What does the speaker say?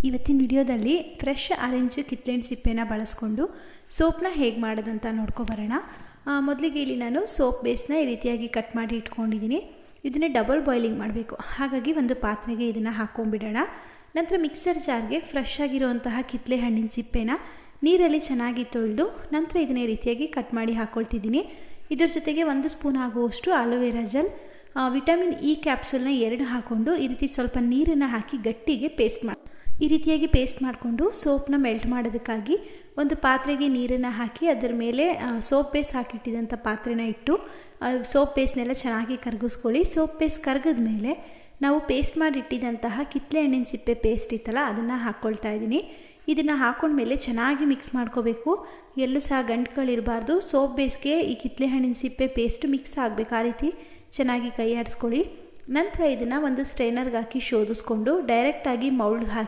ಇವತ್ತಿನ ವಿಡಿಯೋದಲ್ಲಿ fresh orange ಕಿತ್ಲೆ ಸಿಪ್ಪೆನ ಬಳಸ್ಕೊಂಡು ಸೋಪ್ನ ಹೇಗೆ ಮಾಡೋದಂತ ನೋಡ್ಕೊಬರೋಣ. ಮೊದಲಿಗೆ ಇಲ್ಲಿ ನಾನು ಸೋಪ್ ಬೇಸ್ನ ಈ ರೀತಿಯಾಗಿ ಕಟ್ ಮಾಡಿ ಇಟ್ಕೊಂಡಿದ್ದೀನಿ. ಇದನ್ನೇ ಡಬಲ್ ಬಾಯ್ಲಿಂಗ್ ಮಾಡಬೇಕು. ಹಾಗಾಗಿ ಒಂದು ಪಾತ್ರೆಗೆ ಇದನ್ನು ಹಾಕ್ಕೊಂಡ್ಬಿಡೋಣ. ನಂತರ ಮಿಕ್ಸರ್ ಜಾರ್ಗೆ ಫ್ರೆಶ್ ಆಗಿರುವಂತಹ ಕಿತ್ಲೆ ಹಣ್ಣಿನ ಸಿಪ್ಪೆನ ನೀರಲ್ಲಿ ಚೆನ್ನಾಗಿ ತೊಳೆದು ನಂತರ ಇದನ್ನೇ ರೀತಿಯಾಗಿ ಕಟ್ ಮಾಡಿ ಹಾಕ್ಕೊಳ್ತಿದ್ದೀನಿ. ಇದರ ಜೊತೆಗೆ 1 ಸ್ಪೂನ್ ಆಗುವಷ್ಟು ಆಲೋವೆರಾ ಜೆಲ್, ವಿಟಮಿನ್ ಇ ಕ್ಯಾಪ್ಸೂಲ್ನ 2 ಹಾಕ್ಕೊಂಡು ಈ ರೀತಿ ಸ್ವಲ್ಪ ನೀರನ್ನು ಹಾಕಿ ಗಟ್ಟಿಗೆ ಪೇಸ್ಟ್ ಮಾಡಿ ಈ ರೀತಿಯಾಗಿ ಪೇಸ್ಟ್ ಮಾಡಿಕೊಂಡು ಸೋಪ್ನ ಮೆಲ್ಟ್ ಮಾಡೋದಕ್ಕಾಗಿ ಒಂದು ಪಾತ್ರೆಗೆ ನೀರನ್ನು ಹಾಕಿ ಅದರ ಮೇಲೆ ಸೋಪ್ ಬೇಸ್ ಹಾಕಿಟ್ಟಿದ್ದಂಥ ಪಾತ್ರೆನ ಇಟ್ಟು ಸೋಪ್ ಬೇಸ್ನೆಲ್ಲ ಚೆನ್ನಾಗಿ ಕರಗಿಸ್ಕೊಳ್ಳಿ. ಸೋಪ್ ಬೇಸ್ ಕರಗಿದ ಮೇಲೆ ನಾವು ಪೇಸ್ಟ್ ಮಾಡಿ ಇಟ್ಟಿದ್ದಂತಹ ಕಿತ್ಲೆ ಹಣ್ಣಿನ ಸಿಪ್ಪೆ ಪೇಸ್ಟ್ ಇತ್ತಲ್ಲ ಅದನ್ನು ಹಾಕ್ಕೊಳ್ತಾ ಇದ್ದೀನಿ. ಇದನ್ನು ಹಾಕೊಂಡ್ಮೇಲೆ ಚೆನ್ನಾಗಿ ಮಿಕ್ಸ್ ಮಾಡ್ಕೋಬೇಕು. ಎಲ್ಲೂ ಸಹ ಗಂಟುಗಳಿರಬಾರ್ದು. ಸೋಪ್ ಬೇಸ್ಗೆ ಈ ಕಿತ್ಲೆ ಹಣ್ಣಿನ ಸಿಪ್ಪೆ ಪೇಸ್ಟ್ ಮಿಕ್ಸ್ ಆಗಬೇಕು. ಆ ರೀತಿ ಚೆನ್ನಾಗಿ ಕೈ ಆಡಿಸ್ಕೊಳ್ಳಿ. ನಂತರ ಇದನ್ನು ಒಂದು ಸ್ಟ್ರೈನರ್ಗೆ ಹಾಕಿ ಶೋಧಿಸ್ಕೊಂಡು ಡೈರೆಕ್ಟಾಗಿ ಮೌಲ್ಡ್ಗೆ ಹಾಕಿ